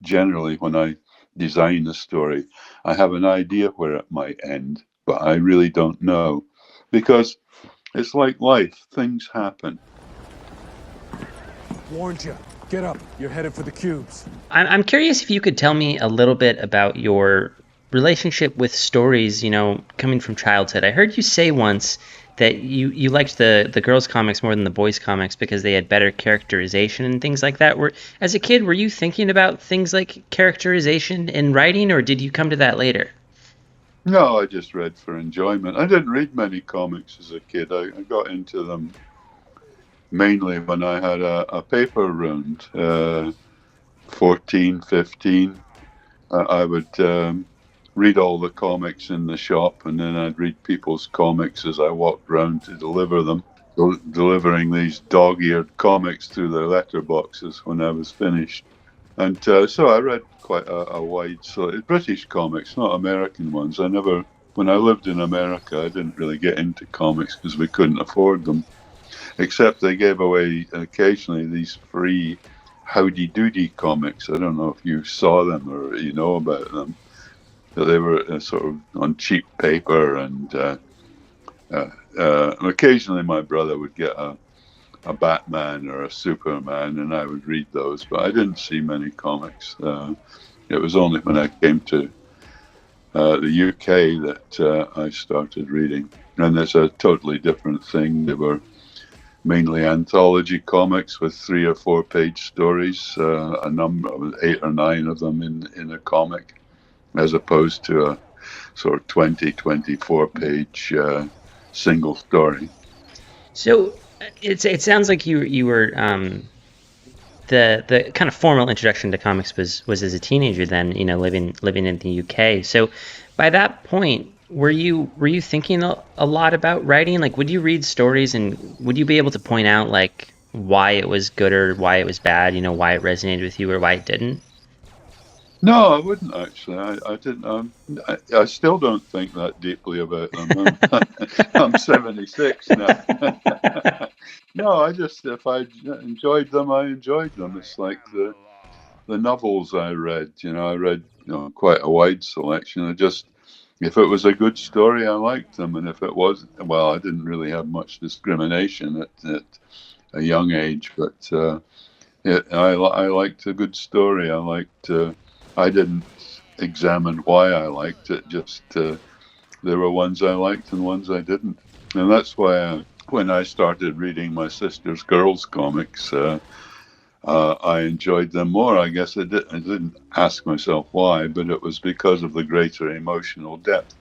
generally, when I design a story, I have an idea where it might end, but I really don't know. Because it's like life, things happen. Warned you. Get up. You're headed for the cubes. I'm curious if you could tell me a little bit about your relationship with stories, coming from childhood. I heard you say once that you liked the girls' comics more than the boys' comics because they had better characterization and things like that. As a kid, were you thinking about things like characterization in writing, or did you come to that later? No, I just read for enjoyment. I didn't read many comics as a kid. I got into them mainly when I had a paper round, 14, 15. I would read all the comics in the shop, and then I'd read people's comics as I walked round to deliver them, delivering these dog-eared comics through their letterboxes when I was finished. And so I read quite a wide sort of British comics, not American ones. When I lived in America, I didn't really get into comics because we couldn't afford them. Except they gave away occasionally these free Howdy Doody comics. I don't know if you saw them or you know about them. But they were sort of on cheap paper, and occasionally my brother would get a Batman or a Superman, and I would read those. But I didn't see many comics. It was only when I came to the UK that I started reading. And it's a totally different thing. They were mainly anthology comics with 3 or 4 page stories, a number of 8 or 9 of them in a comic, as opposed to a sort of 20, 24 page single story. So it sounds like you were the kind of formal introduction to comics was as a teenager then, living in the UK. So by that point, were you thinking a lot about writing? Like, would you read stories and would you be able to point out like why it was good or why it was bad, why it resonated with you or why it didn't? No, I wouldn't actually. I didn't. I still don't think that deeply about them. I'm 76 now. No, I just if I enjoyed them, I enjoyed them. It's like the novels I read. I read quite a wide selection. I just if it was a good story, I liked them, and if it wasn't, well, I didn't really have much discrimination at a young age, but I liked a good story. I didn't examine why I liked it. Just there were ones I liked and ones I didn't, and that's why when I started reading my sister's girls' comics, I enjoyed them more. I guess I didn't ask myself why, but it was because of the greater emotional depth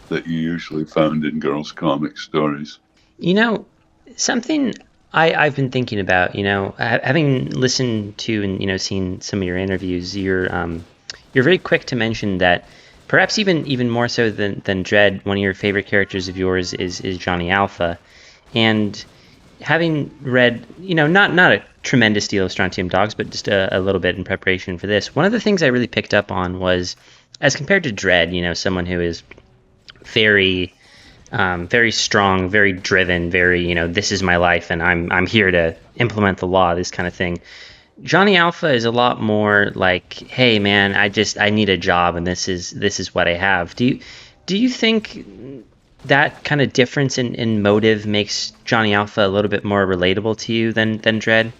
that you usually found in girls' comic stories. You know, something I've been thinking about, having listened to and seen some of your interviews, you're very quick to mention that perhaps even more so than Dredd, one of your favorite characters of yours is Johnny Alpha, and having read, not a tremendous deal of Strontium Dogs, but just a little bit in preparation for this, one of the things I really picked up on was, as compared to Dredd, someone who is very very strong, very driven, very, this is my life and I'm here to implement the law, this kind of thing. Johnny Alpha is a lot more like, hey man, I need a job and this is what I have. Do you think that kind of difference in motive makes Johnny Alpha a little bit more relatable to you than Dredd?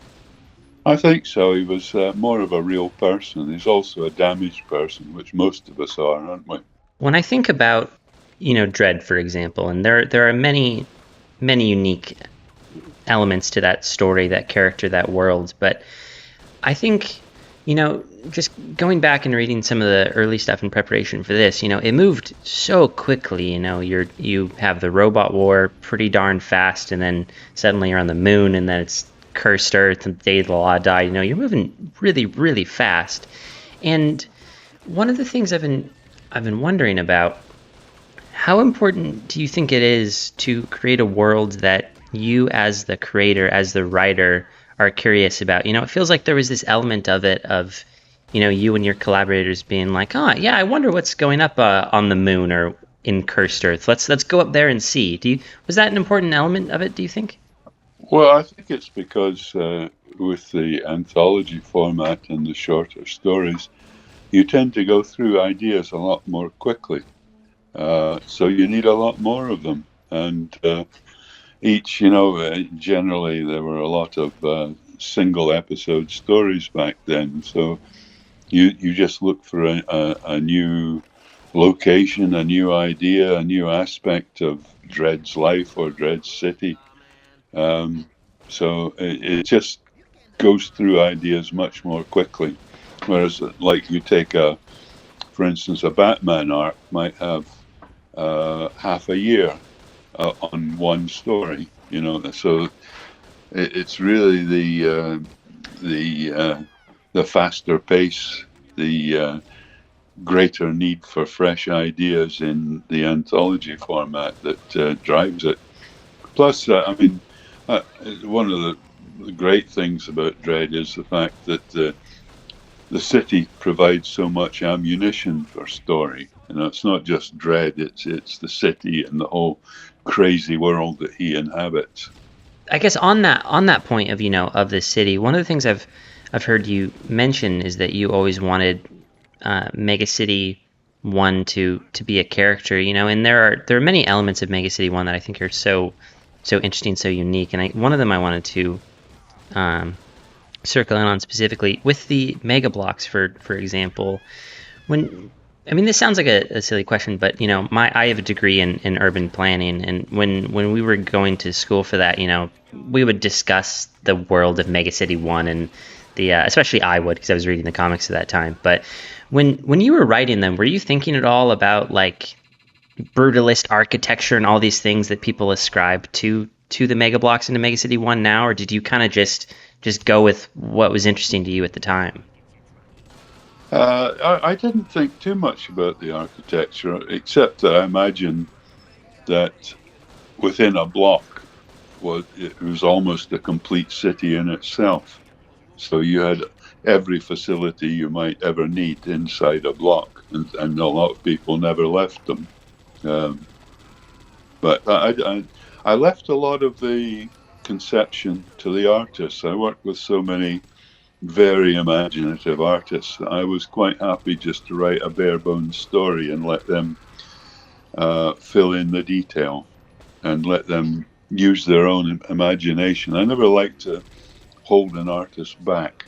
I think so. He was more of a real person. He's also a damaged person, which most of us are, aren't we? When I think about, Dredd, for example, and there are many unique elements to that story, that character, that world, but I think, just going back and reading some of the early stuff in preparation for this, it moved so quickly. You have the robot war pretty darn fast, and then suddenly you're on the moon, and then it's cursed Earth, and the day the law died. You're moving really, really fast. And one of the things I've been wondering about, how important do you think it is to create a world that you as the creator, as the writer, are curious about? It feels like there was this element of it of, you and your collaborators being like, oh, yeah, I wonder what's going up on the moon or in cursed Earth. Let's go up there and see. Was that an important element of it, do you think? Well, I think it's because with the anthology format and the shorter stories, you tend to go through ideas a lot more quickly. So you need a lot more of them. And each, generally there were a lot of single episode stories back then. So you just look for a new location, a new idea, a new aspect of Dredd's life or Dredd's city. So it just goes through ideas much more quickly. Whereas, like you take for instance, a Batman arc might have half a year on one story. So it's really the faster pace, the greater need for fresh ideas in the anthology format that drives it. Plus, one of the great things about Dredd is the fact that the city provides so much ammunition for story. It's not just Dredd; it's the city and the whole crazy world that he inhabits. I guess on that point of of the city, one of the things I've heard you mention is that you always wanted Mega City 1 to be a character, and there are many elements of Mega City 1 that I think are so interesting, so unique, and one of them I wanted to circle in on specifically with the Mega Blocks, for example. This sounds like a silly question, but I have a degree in urban planning, and when we were going to school for that, we would discuss the world of Mega City 1, and the especially I would, because I was reading the comics at that time. But when you were writing them, were you thinking at all about like brutalist architecture and all these things that people ascribe to the Mega Blocks into Mega City 1 now, or did you kind of just go with what was interesting to you at the time? I didn't think too much about the architecture, except that I imagined that within a block it was almost a complete city in itself. So you had every facility you might ever need inside a block, and a lot of people never left them. But I left a lot of the conception to the artists. I worked with so many very imaginative artists that I was quite happy just to write a bare bones story and let them fill in the detail and let them use their own imagination. I never like to hold an artist back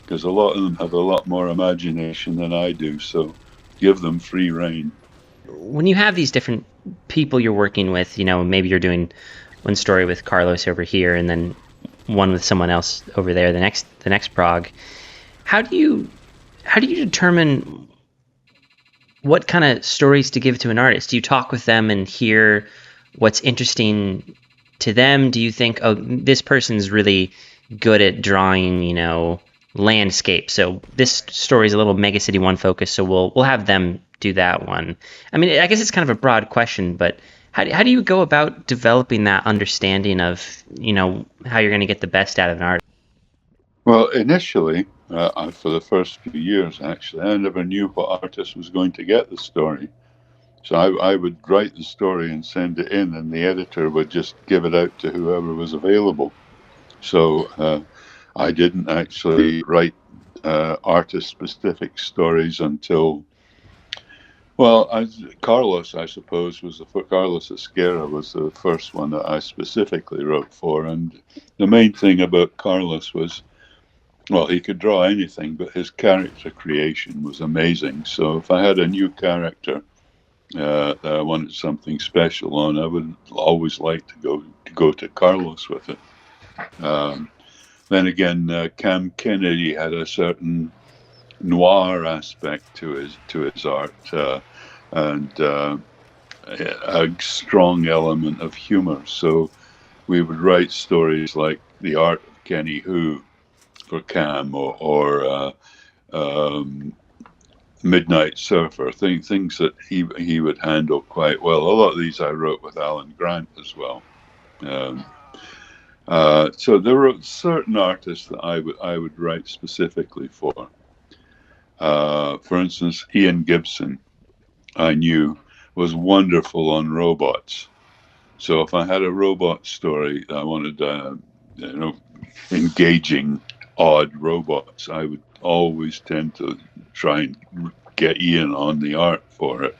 because a lot of them have a lot more imagination than I do, so give them free rein. When you have these different people you're working with, maybe you're doing one story with Carlos over here and then one with someone else over there, the next prog. How do you determine what kind of stories to give to an artist? Do you talk with them and hear what's interesting to them? Do you think, oh, this person's really good at drawing, landscape, so this story is a little Mega City 1 focus, so we'll have them do that one? I mean, I guess it's kind of a broad question, but how do you go about developing that understanding of, how you're going to get the best out of an artist? Well, initially, for the first few years, actually, I never knew what artist was going to get the story. So I would write the story and send it in, and the editor would just give it out to whoever was available. So I didn't actually write artist-specific stories until, well, Carlos, I suppose, Carlos Esquerra was the first one that I specifically wrote for. And the main thing about Carlos was, well, he could draw anything, but his character creation was amazing. So if I had a new character that I wanted something special on, I would always like to go to Carlos with it. Then again, Cam Kennedy had a certain noir aspect to his art, and a strong element of humor. So we would write stories like The Art of Kenny Who for Cam, or Midnight Surfer, things that he would handle quite well. A lot of these I wrote with Alan Grant as well. So there were certain artists that I would write specifically for. For instance, Ian Gibson, I knew, was wonderful on robots. So if I had a robot story, I wanted, engaging, odd robots, I would always tend to try and get Ian on the art for it.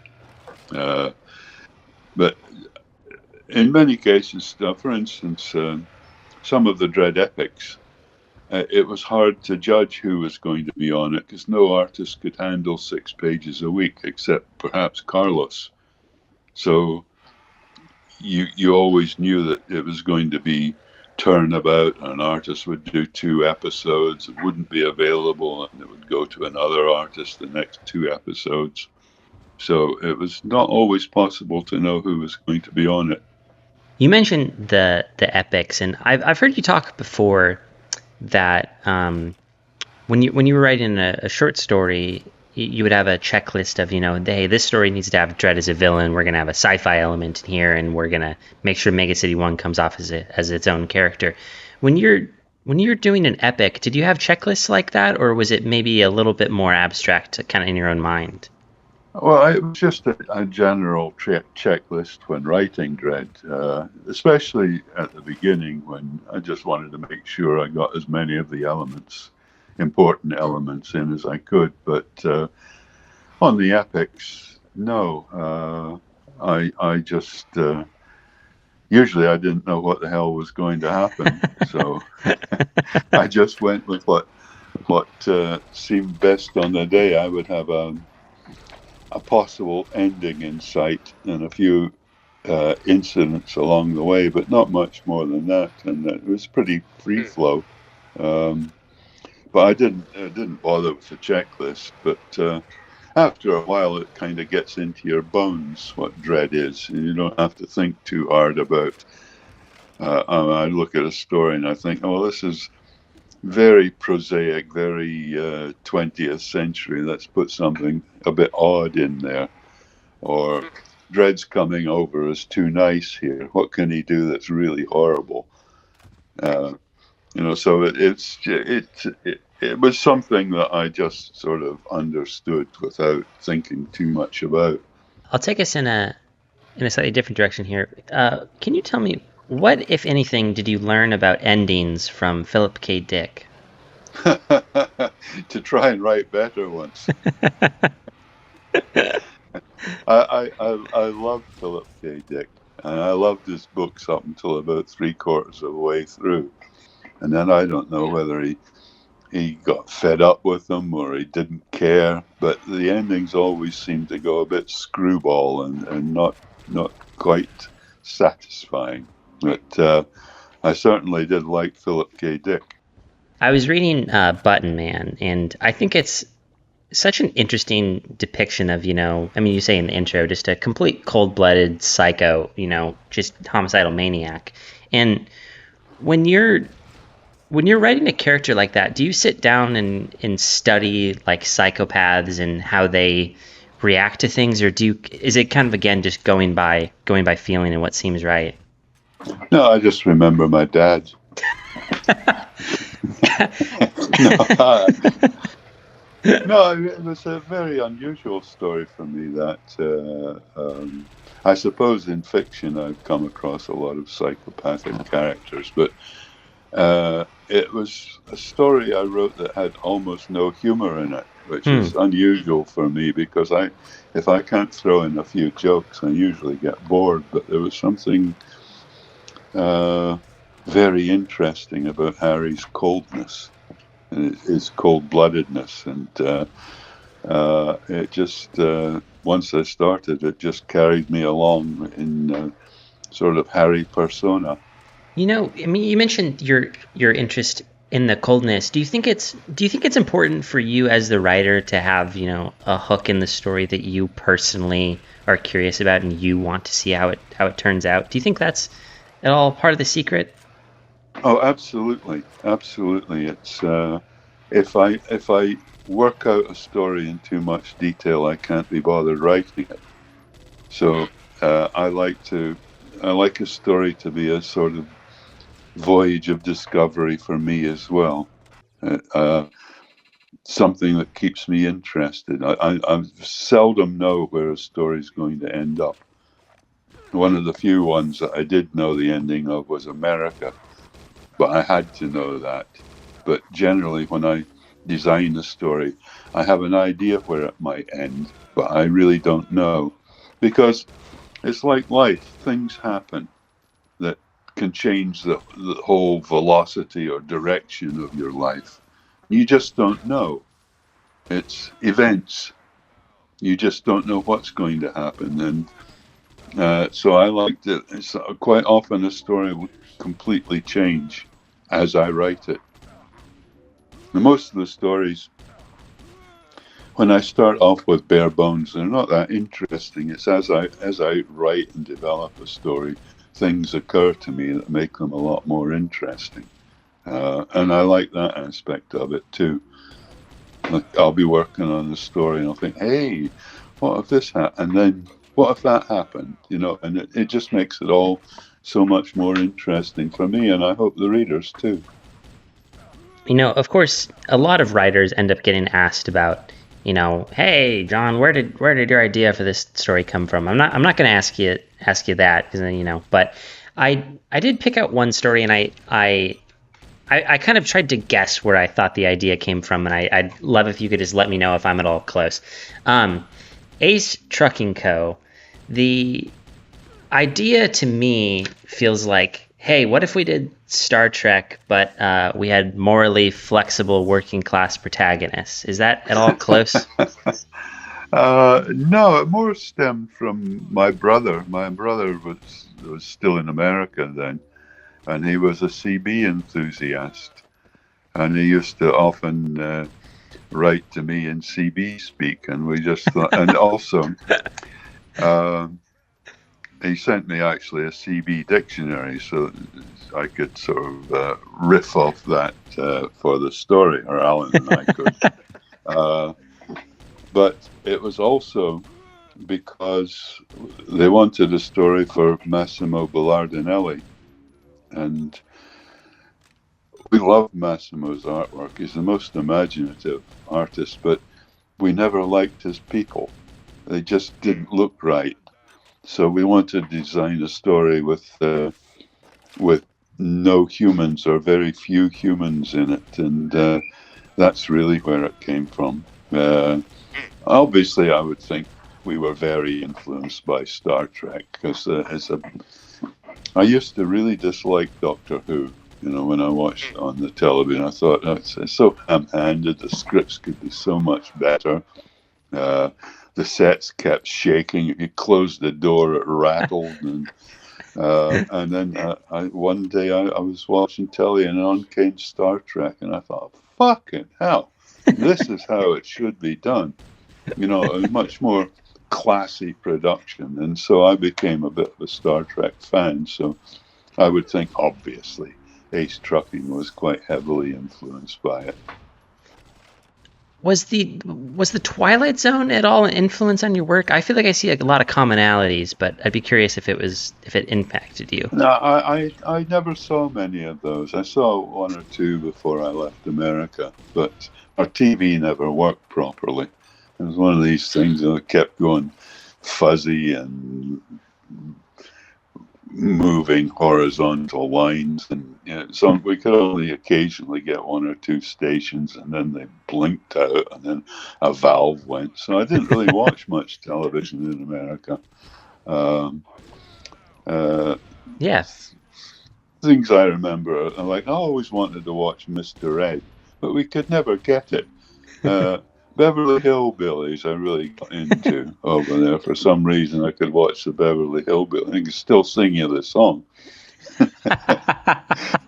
But in many cases, for instance, some of the Dredd epics, it was hard to judge who was going to be on it because no artist could handle 6 pages a week except perhaps Carlos. So you always knew that it was going to be turnabout. An artist would do 2 episodes, it wouldn't be available, and it would go to another artist the next 2 episodes. So it was not always possible to know who was going to be on it. You mentioned the epics, and I've heard you talk before that when you were writing a short story, you would have a checklist of, hey, this story needs to have Dredd as a villain. We're gonna have a sci-fi element in here, and we're gonna make sure Mega City 1 comes off as its own character. When you're doing an epic, did you have checklists like that, or was it maybe a little bit more abstract, kind of in your own mind? Well, it was just a general checklist when writing Dredd, especially at the beginning when I just wanted to make sure I got as many of the important elements in as I could. But on the epics, no. I just usually I didn't know what the hell was going to happen, so I just went with what seemed best on the day. I would have a possible ending in sight and a few incidents along the way, but not much more than that. And it was pretty free flow. But I didn't bother with the checklist. But after a while, it kind of gets into your bones what Dredd is, and you don't have to think too hard about. I look at a story and I think, oh, this is very prosaic, very 20th century. Let's put something a bit odd in there. Or Dredd's coming over as too nice here. What can he do that's really horrible? So it was something that I just sort of understood without thinking too much about. I'll take us in a slightly different direction here. Can you tell me what, if anything, did you learn about endings from Philip K. Dick? To try and write better ones. I love Philip K. Dick, and I loved his books up until about 3/4 of the way through, and then I don't know whether he got fed up with them or he didn't care. But the endings always seemed to go a bit screwball and not quite satisfying. But I certainly did like Philip K. Dick. I was reading Button Man, and I think it's such an interesting depiction of, you say in the intro, just a complete cold-blooded psycho, just homicidal maniac. And when you're writing a character like that, do you sit down and study like psychopaths and how they react to things, or is it kind of, again, just going by feeling and what seems right? No, I just remember my dad. No, it was a very unusual story for me that I suppose in fiction I've come across a lot of psychopathic characters, but it was a story I wrote that had almost no humor in it, which is unusual for me because if I can't throw in a few jokes, I usually get bored. But there was something very interesting about Harry's coldness and his cold-bloodedness, and it just once I started, it just carried me along in sort of Harry persona. You mentioned your interest in the coldness. Do you think it's important for you as the writer to have, a hook in the story that you personally are curious about and you want to see how it turns out? Do you think that's at all part of the secret? Oh, absolutely. It's if I work out a story in too much detail, I can't be bothered writing it. So I like a story to be a sort of voyage of discovery for me as well. Something that keeps me interested. I seldom know where a story is going to end up. One of the few ones that I did know the ending of was America, but I had to know that. But generally, when I write a story, design a story. I have an idea where it might end, but I really don't know. Because it's like life, things happen that can change the whole velocity or direction of your life. You just don't know. It's events. You just don't know what's going to happen. And so I liked it. It's quite often a story will completely change as I write it. And most of the stories, when I start off with bare bones, they're not that interesting. It's as I write and develop a story, things occur to me that make them a lot more interesting. And I like that aspect of it too. Like I'll be working on a story and I'll think, hey, what if this happened? And then what if that happened? You know, and it just makes it all so much more interesting for me, and I hope the readers too. You know, of course, a lot of writers end up getting asked about, you know, hey, John, where did your idea for this story come from? I'm not going to ask you that, because you know, but I did pick out one story, and I kind of tried to guess where I thought the idea came from, and I'd love if you could just let me know if I'm at all close. Ace Trucking Co. The idea to me feels like, hey, what if we did Star Trek, but we had morally flexible working class protagonists? Is that at all close? No, it more stemmed from my brother. My brother was still in America then, and he was a CB enthusiast, and he used to often write to me in CB speak, and we just thought, and also he sent me actually a CB dictionary so I could sort of riff off that for the story, or Alan and I could. But it was also because they wanted a story for Massimo Bellardinelli, and we love Massimo's artwork. He's the most imaginative artist, but we never liked his people. They just didn't look right. So we wanted to design a story with no humans or very few humans in it, and that's really where it came from. Obviously, I would think we were very influenced by Star Trek, because I used to really dislike Doctor Who. You know, when I watched on the television, I thought, oh, it's so ham-handed. The scripts could be so much better. The sets kept shaking. If you closed the door, it rattled. And then one day I was watching telly, and on came Star Trek, and I thought, fucking hell, this is how it should be done. You know, a much more classy production. And so I became a bit of a Star Trek fan. So I would think, obviously, Ace Trucking was quite heavily influenced by it. Was the Twilight Zone at all an influence on your work? I feel like I see like a lot of commonalities, but I'd be curious if it impacted you. No, I never saw many of those. I saw one or two before I left America, but our TV never worked properly. It was one of these things that kept going fuzzy and moving horizontal lines, and so we could only occasionally get one or two stations, and then they blinked out, and then a valve went. So I didn't really watch much television in America. Yeah. Things I remember, like I always wanted to watch Mr. Ed, but we could never get it. Beverly Hillbillies I really got into over there. For some reason I could watch the Beverly Hillbillies. I can still sing you the song.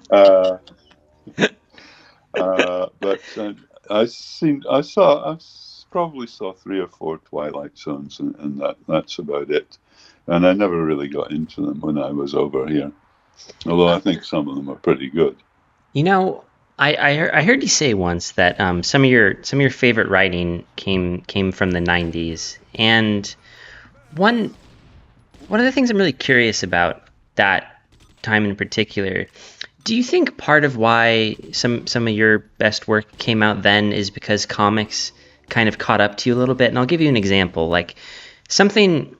But I probably saw 3 or 4 Twilight Zones, and that's about it. And I never really got into them when I was over here, although I think some of them are pretty good. You know, I heard you say once that some of your favorite writing came from the 90s, and one of the things I'm really curious about that time in particular, do you think part of why some of your best work came out then is because comics kind of caught up to you a little bit? And I'll give you an example, like something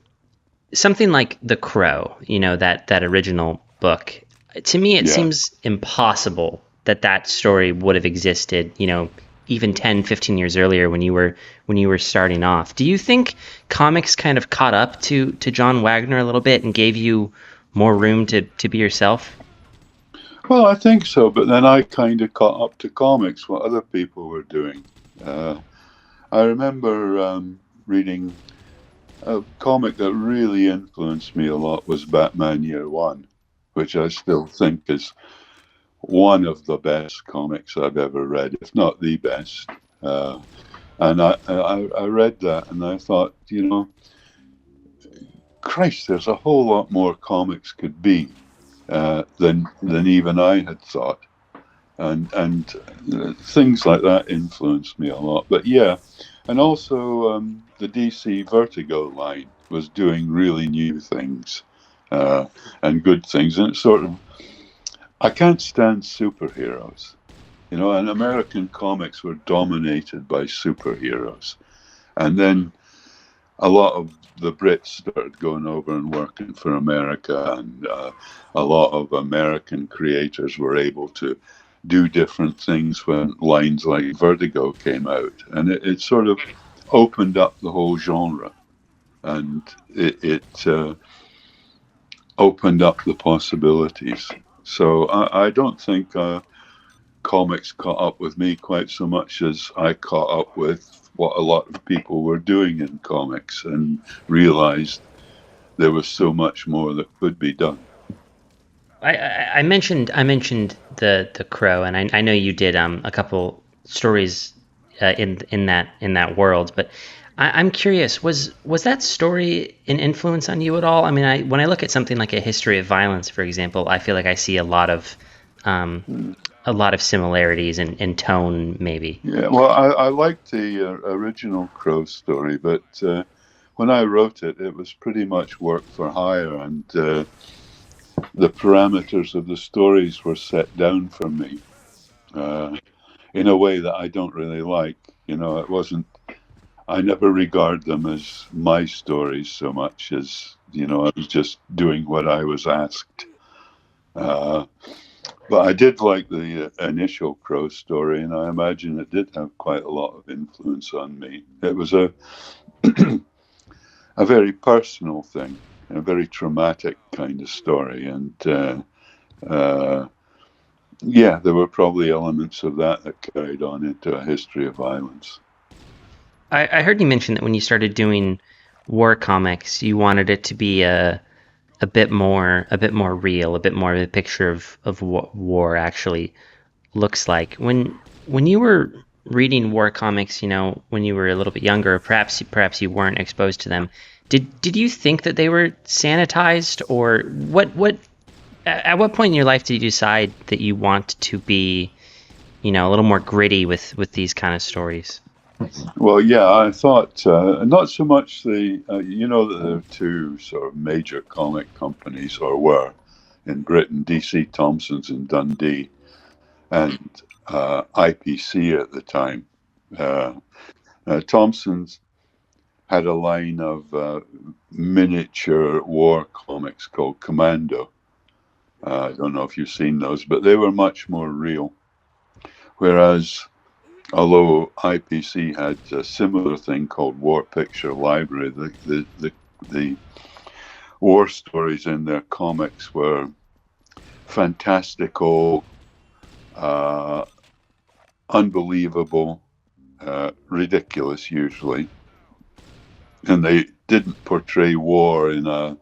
like The Crow, you know, that original book. To me, it seems impossible that story would have existed, you know, even 10, 15 years earlier when you were starting off. Do you think comics kind of caught up to John Wagner a little bit and gave you more room to be yourself? Well, I think so, but then I kind of caught up to comics, what other people were doing. I remember reading a comic that really influenced me a lot was Batman Year One, which I still think is one of the best comics I've ever read, if not the best. And I read that and I thought, Christ, there's a whole lot more comics could be than even I had thought. And things like that influenced me a lot. But yeah, and also the DC Vertigo line was doing really new things and good things. And it's sort of, I can't stand superheroes, and American comics were dominated by superheroes. And then a lot of the Brits started going over and working for America, and a lot of American creators were able to do different things when lines like Vertigo came out, and it sort of opened up the whole genre, and it opened up the possibilities. So I don't think comics caught up with me quite so much as I caught up with what a lot of people were doing in comics and realized there was so much more that could be done. I mentioned the Crow, and I know you did a couple stories in that world, but I'm curious, was that story an influence on you at all? I mean, when I look at something like A History of Violence, for example, I feel like I see a lot of similarities in tone, maybe. Yeah, well, I liked the original Crow story, but when I wrote it, it was pretty much work for hire, and the parameters of the stories were set down for me in a way that I don't really like. It wasn't. I never regard them as my stories so much as I was just doing what I was asked. Uh, but I did like the initial Crow story, and I imagine it did have quite a lot of influence on me. It was a a very personal thing, a very traumatic kind of story, and uh, yeah, there were probably elements of that carried on into A History of Violence. I heard you mention that when you started doing war comics, you wanted it to be a bit more real, a bit more of a picture of what war actually looks like. When you were reading war comics, when you were a little bit younger, perhaps you weren't exposed to them. Did you think that they were sanitized, or what at what point in your life did you decide that you want to be, a little more gritty with these kind of stories? Well, yeah, I thought not so much that there are two sort of major comic companies, or were, in Britain, DC Thompson's in Dundee, and IPC at the time. Uh, Thompson's had a line of miniature war comics called Commando. I don't know if you've seen those, but they were much more real. Whereas, although IPC had a similar thing called War Picture Library, the war stories in their comics were fantastical, uh, unbelievable, ridiculous usually, and they didn't portray war in a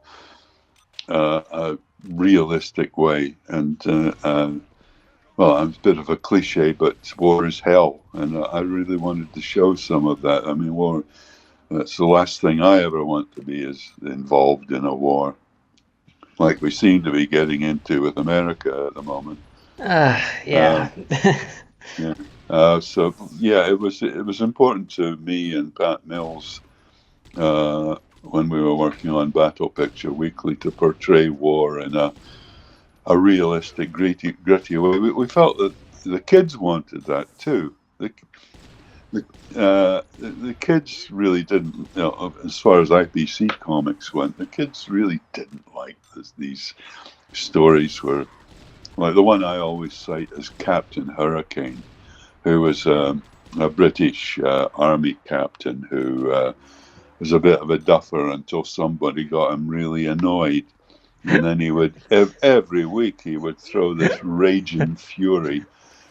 realistic way. And well, I'm a bit of a cliche, but war is hell, and I really wanted to show some of that. I mean, war. That's the last thing I ever want to be, is involved in a war, like we seem to be getting into with America at the moment. Yeah. Yeah. So yeah, it was important to me and Pat Mills when we were working on Battle Picture Weekly to portray war in a realistic, gritty way. We felt that the kids wanted that too. The kids really didn't, as far as IPC comics went, the kids really didn't like these stories where, like the one I always cite as Captain Hurricane, who was a British army captain who was a bit of a duffer until somebody got him really annoyed. And then he would, every week, he would throw this raging fury,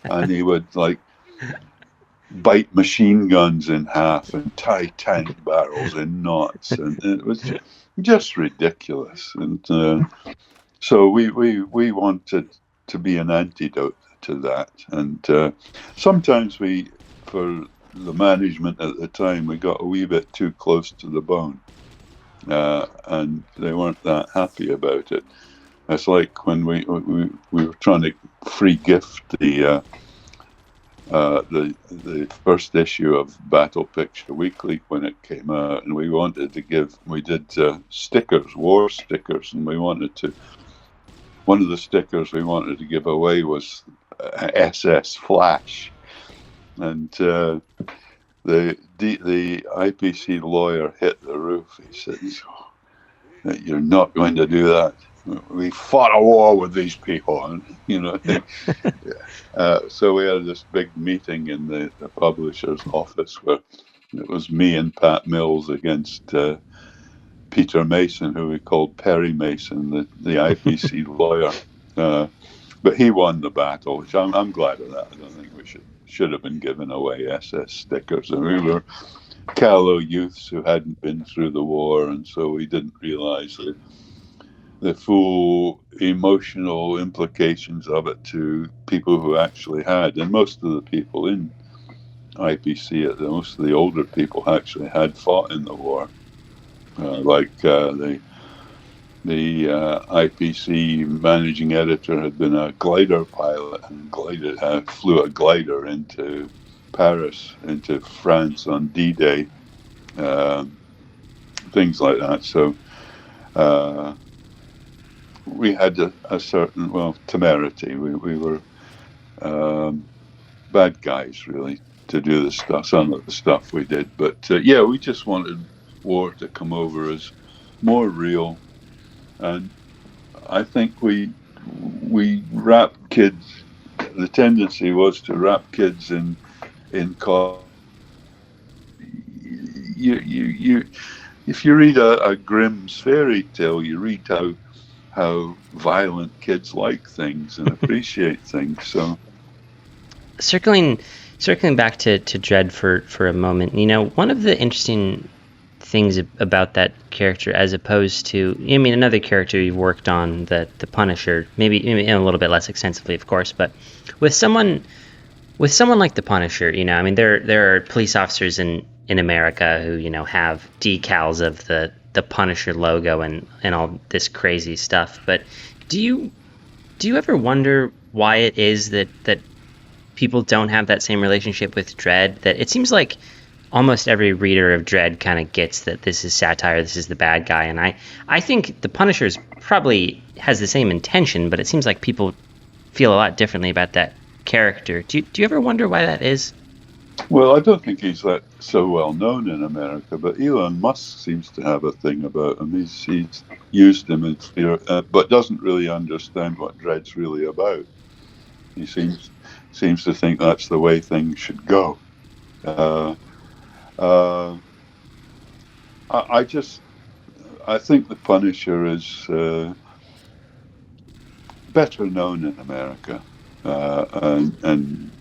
and he would like bite machine guns in half and tie tank barrels in knots, and it was just ridiculous. And so we wanted to be an antidote to that. And sometimes for the management at the time, we got a wee bit too close to the bone, and they weren't that happy about it. It's like when we were trying to free gift the first issue of Battle Picture Weekly when it came out, and we did stickers, war stickers, and one of the stickers we wanted to give away was SS Flash, and the IPC lawyer hit the roof. He says, "You're not going to do that. We fought a war with these people," and so we had this big meeting in the publisher's office where it was me and Pat Mills against Peter Mason, who we called Perry Mason, the IPC lawyer. But he won the battle, which I'm glad of that. I don't think we should have been giving away SS stickers. And we were callow youths who hadn't been through the war, and so we didn't realize the full emotional implications of it to people who actually had. And most of the people in IPC, most of the older people actually had fought in the war. The IPC managing editor had been a glider pilot and flew a glider into Paris, into France on D-Day, things like that. So we had a certain, temerity. We were bad guys, really, to do the stuff, some of the stuff we did. But we just wanted war to come over as more real. And I think we wrapped kids. The tendency was to wrap kids in you. If you read a Grimm's fairy tale, you read how violent kids like things and appreciate things. So, circling back to Dredd for a moment, one of the interesting things about that character, as opposed to, another character you've worked on, the Punisher, maybe a little bit less extensively, of course, but with someone like the Punisher, there are police officers in America who have decals of the Punisher logo and all this crazy stuff. But do you ever wonder why it is that people don't have that same relationship with Dredd? That it seems like almost every reader of Dredd kind of gets that this is satire, this is the bad guy, and I think the Punisher's probably has the same intention, but it seems like people feel a lot differently about that character. Do you ever wonder why that is? Well, I don't think he's that so well known in America, but Elon Musk seems to have a thing about him. He's used him in fear, but doesn't really understand what Dredd's really about. He seems to think that's the way things should go. I think the Punisher is better known in America, and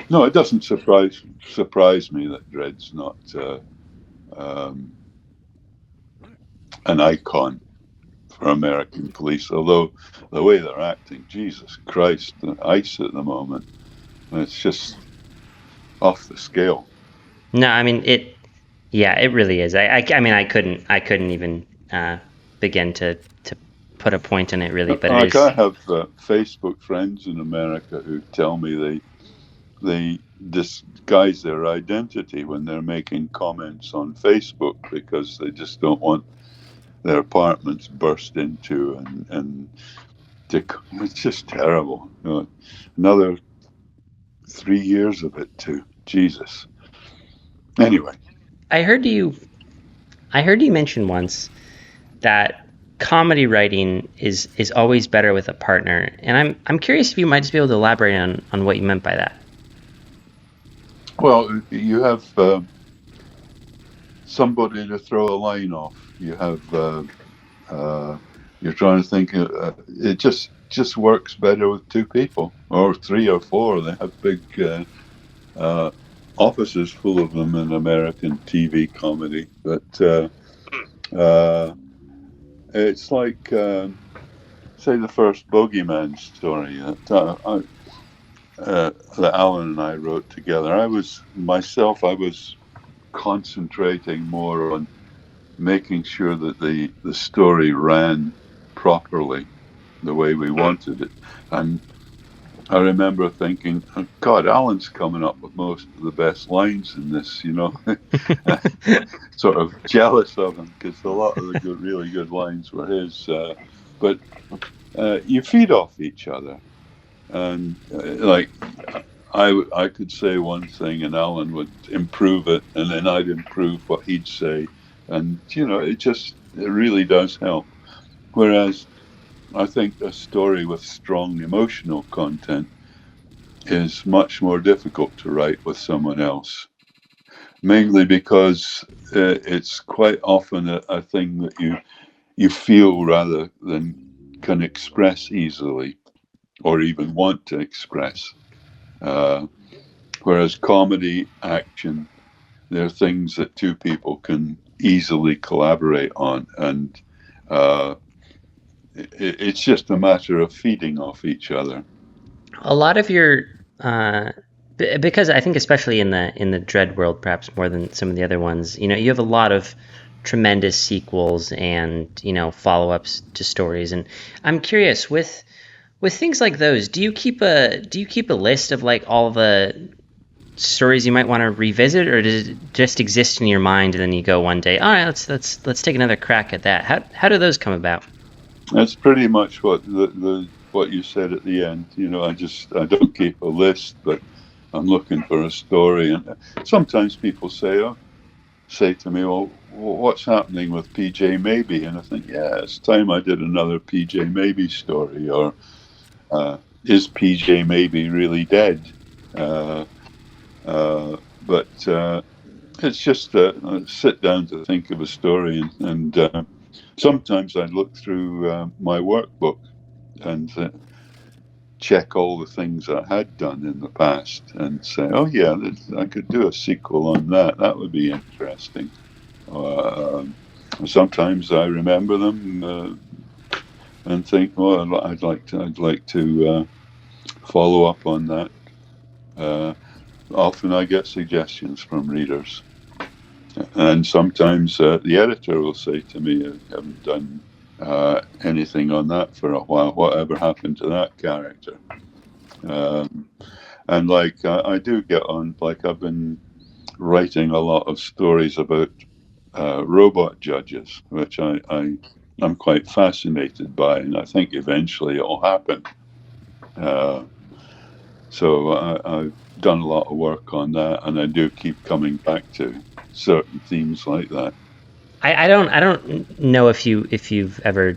no, it doesn't surprise me that Dredd's not an icon for American police. Although the way they're acting, Jesus Christ, the ICE at the moment, it's just off the scale. No, it really is. I couldn't even begin to put a point in it, really. But it is. I have Facebook friends in America who tell me they disguise their identity when they're making comments on Facebook because they just don't want their apartments burst into, and it's just terrible. Another 3 years of it too. Jesus. Anyway, I heard you mention once that comedy writing is always better with a partner, and I'm curious if you might just be able to elaborate on what you meant by that. Well, you have somebody to throw a line off. You have you're trying to think. It just works better with two people, or three or four. They have big uh, offices full of them in American TV comedy. But uh, it's like, say, the first Bogeyman story that Alan and I wrote together. I was concentrating more on making sure that the story ran properly the way we wanted it. And I remember thinking, oh, God, Alan's coming up with most of the best lines in this, sort of jealous of him because a lot of the really good lines were his. But you feed off each other. And like, I could say one thing and Alan would improve it, and then I'd improve what he'd say. And, it really does help. Whereas I think a story with strong emotional content is much more difficult to write with someone else, mainly because it's quite often a thing that you feel rather than can express easily or even want to express. Uh, Whereas comedy, action, they're things that two people can easily collaborate on, and uh, it's just a matter of feeding off each other. A lot of your because I think especially in the Dredd world, perhaps more than some of the other ones, you have a lot of tremendous sequels and follow-ups to stories. And I'm curious, with things like those, do you keep a list of like all the stories you might want to revisit, or does it just exist in your mind and then you go one day, all right, let's take another crack at that? How do those come about? That's pretty much what you said at the end. I don't keep a list, but I'm looking for a story, and sometimes people say to me, "Well, what's happening with PJ Maybe?" And I think, yeah, it's time I did another PJ Maybe story, or is PJ Maybe really dead? Uh, but it's just sit down to think of a story, and sometimes I look through my workbook and check all the things I had done in the past and say, oh, yeah, I could do a sequel on that. That would be interesting. Uh, Sometimes I remember them and think, well, I'd like to follow up on that. Uh, Often I get suggestions from readers. And sometimes the editor will say to me, I haven't done anything on that for a while. Whatever happened to that character? Um, and like, I do get on, like, I've been writing a lot of stories about robot judges, which I'm quite fascinated by, and I think eventually it'll happen. Uh, I've done a lot of work on that, and I do keep coming back to certain themes like that. I don't know if you've ever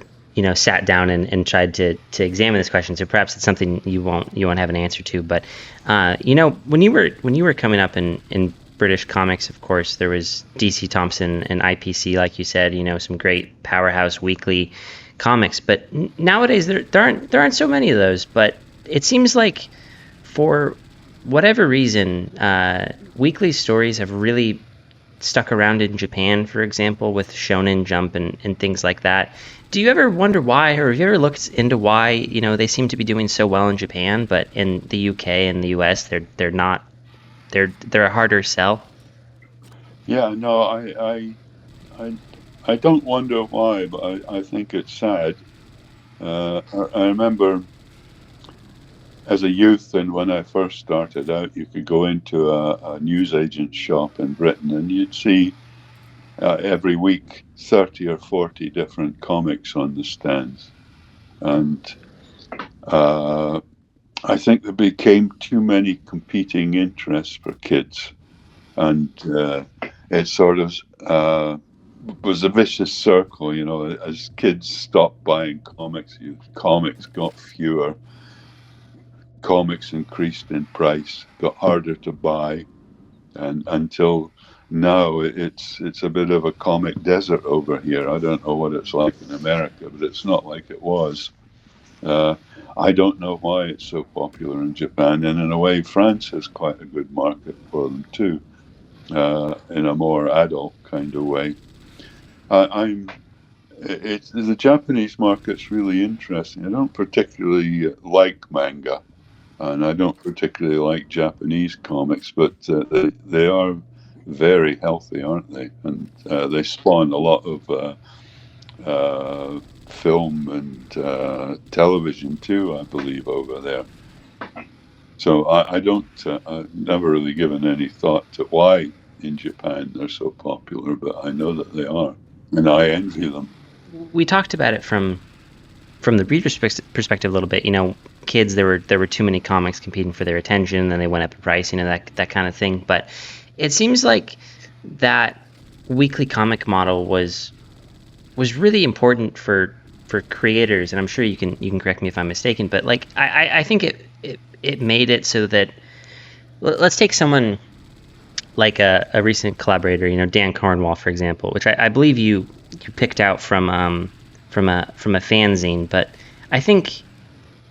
sat down and tried to examine this question. So perhaps it's something you won't have an answer to. But when you were coming up in British comics, of course there was DC Thompson and IPC, like you said. Some great powerhouse weekly comics. But nowadays there aren't so many of those. But it seems like for whatever reason, weekly stories have really stuck around in Japan, for example, with Shonen Jump and things like that. Do you ever wonder why, or have you ever looked into why, they seem to be doing so well in Japan, but in the UK and the US, they're not, they're a harder sell? Yeah, no, I, I don't wonder why, but I think it's sad. I remember as a youth, and when I first started out, you could go into a newsagent shop in Britain, and you'd see every week 30 or 40 different comics on the stands. And uh, I think there became too many competing interests for kids. And it sort of was a vicious circle. As kids stopped buying comics, comics got fewer, comics increased in price, got harder to buy, and until now it's a bit of a comic desert over here. I don't know what it's like in America, but it's not like it was. I don't know why it's so popular in Japan, and in a way, France has quite a good market for them too, in a more adult kind of way. The Japanese market's really interesting. I don't particularly like manga, and I don't particularly like Japanese comics, but they are very healthy, aren't they? And they spawn a lot of film and television too, I believe, over there. So I don't, I've never really given any thought to why in Japan they're so popular, but I know that they are, and I envy them. We talked about it from the reader's perspective a little bit. Kids, there were too many comics competing for their attention, and then they went up in price, that kind of thing. But it seems like that weekly comic model was really important for creators, and I'm sure you can correct me if I'm mistaken, but like I think it made it so that, let's take someone like a recent collaborator, Dan Cornwall, for example, which I believe you picked out from a fanzine, but I think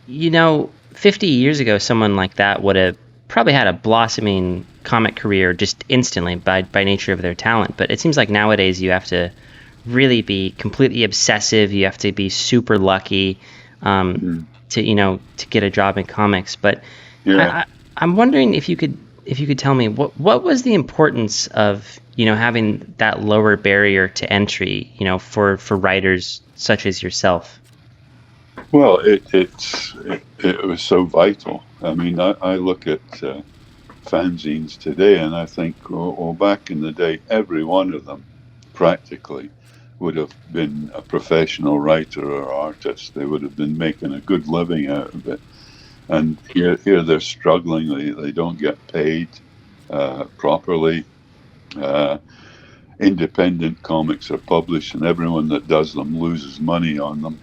50 years ago someone like that would have probably had a blossoming comic career just instantly by nature of their talent. But it seems like nowadays you have to really be completely obsessive. You have to be super lucky to get a job in comics. But yeah. I'm wondering if you could tell me what was the importance of having that lower barrier to entry for writers such as yourself. Well, it was so vital. I mean, I look at fanzines today, and I think, back in the day, every one of them practically would have been a professional writer or artist. They would have been making a good living out of it. And here they're struggling. They don't get paid properly. Independent comics are published, and everyone that does them loses money on them.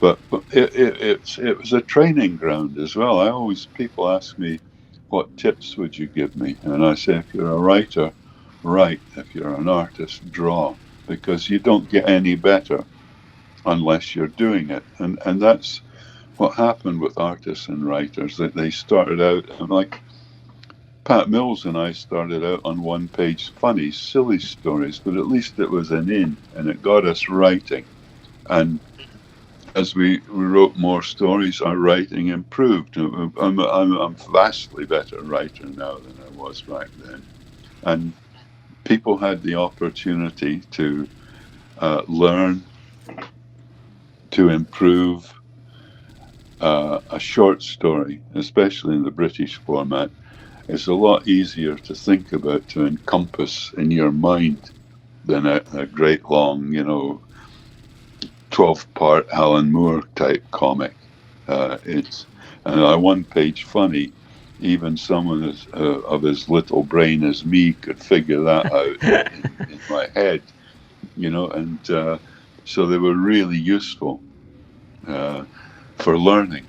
But it was a training ground as well. People ask me, what tips would you give me? And I say, if you're a writer, write. If you're an artist, draw. Because you don't get any better unless you're doing it. And that's what happened with artists and writers, that they started out, like Pat Mills and I started out on one-page funny, silly stories, but at least it was an in, and it got us writing. And as we wrote more stories, our writing improved. I'm a vastly better writer now than I was back then. And people had the opportunity to learn, to improve. A short story, especially in the British format, is a lot easier to think about, to encompass in your mind, than a great long, 12-part Alan Moore type comic. It's a one-page funny. Even someone of as little brain as me could figure that out in my head, and so they were really useful for learning.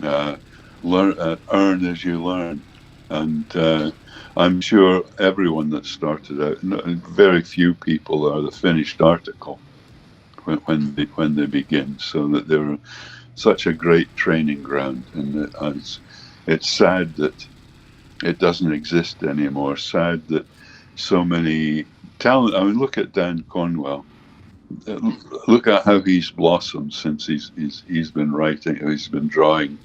Earn as you learn. And I'm sure everyone that started out, very few people are the finished article when they begin, so that they're such a great training ground. And it's sad that it doesn't exist anymore. Sad that so many talent. I mean, look at Dan Cornwell. Look at how he's blossomed since he's been writing. He's been drawing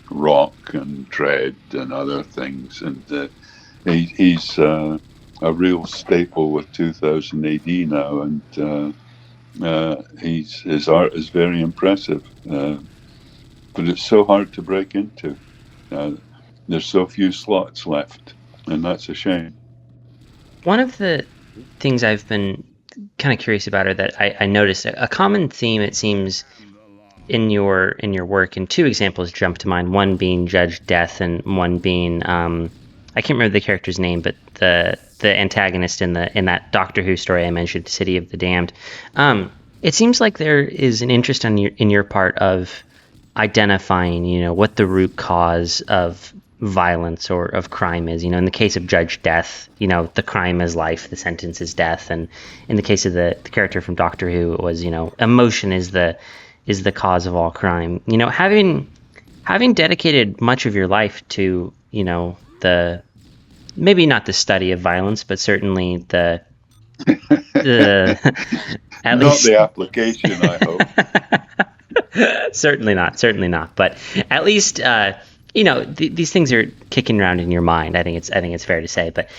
rock and Dredd and other things, and he's a real staple with 2000 AD now, and his art is very impressive, but it's so hard to break into. There's so few slots left, and that's a shame. One of the things I've been kind of curious about, or that I noticed, a common theme, it seems, in your work, and two examples jump to mind, one being Judge Death and one being I can't remember the character's name, but the antagonist in that Doctor Who story I mentioned, City of the Damned. It seems like there is an interest on in your part of identifying, what the root cause of violence or of crime is. In the case of Judge Death, the crime is life, the sentence is death, and in the case of the character from Doctor Who, it was, emotion is the cause of all crime. Having dedicated much of your life to, the maybe not the study of violence, but certainly the at Not least the application, I hope. certainly not. But at least these things are kicking around in your mind. I think it's fair to say. But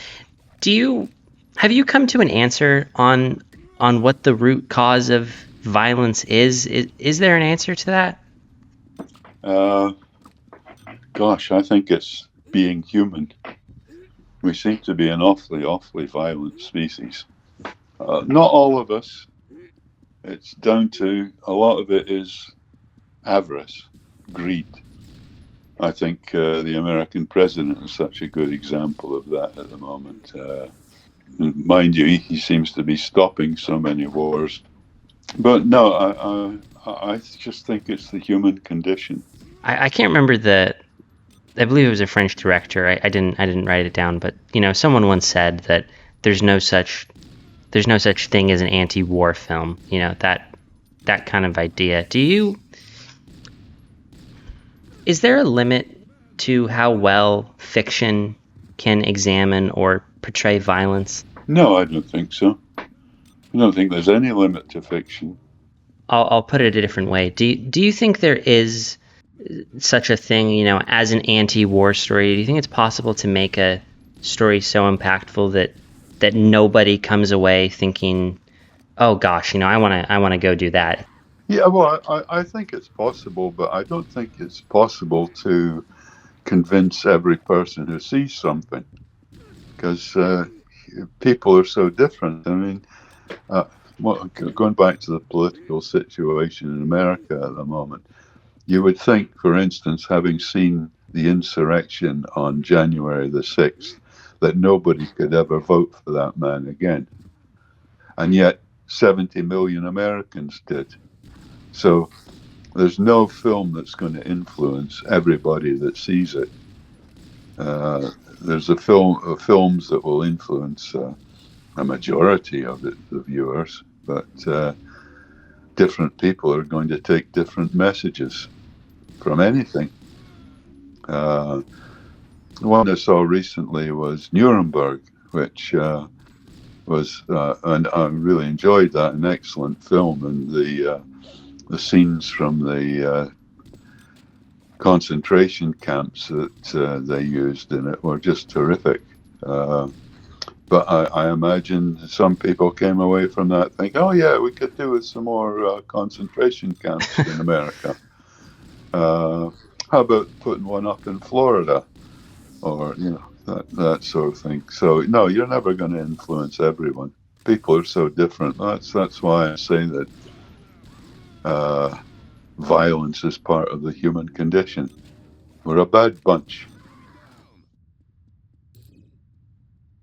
have you come to an answer on what the root cause of violence is? Is there an answer to that? Gosh, I think it's being human. We seem to be an awfully violent species. Not all of us. It's down to a lot of it is avarice, greed. I think the American president is such a good example of that at the moment. Mind you, he seems to be stopping so many wars. But no, I just think it's the human condition. I can't remember I believe it was a French director. I didn't write it down, but someone once said that there's no such thing as an anti-war film. That kind of idea. Is there a limit to how well fiction can examine or portray violence? No, I don't think so. I don't think there's any limit to fiction. I'll put it a different way. Do you think there is such a thing, as an anti-war story? Do you think it's possible to make a story so impactful that nobody comes away thinking, "Oh gosh, I want to go do that"? Yeah, well, I think it's possible, but I don't think it's possible to convince every person who sees something, because people are so different. I mean, going back to the political situation in America at the moment, you would think, for instance, having seen the insurrection on January the 6th, that nobody could ever vote for that man again. And yet 70 million Americans did. So there's no film that's going to influence everybody that sees it. There's films that will influence a majority of the viewers, but different people are going to take different messages from anything. The one I saw recently was Nuremberg, which was, and I really enjoyed that, an excellent film, and the scenes from the concentration camps that they used in it were just terrific. But I imagine some people came away from that thinking, "Oh yeah, we could do with some more concentration camps in America. How about putting one up in Florida?" Or that sort of thing. So no, you're never going to influence everyone. People are so different. That's why I say that violence is part of the human condition. We're a bad bunch.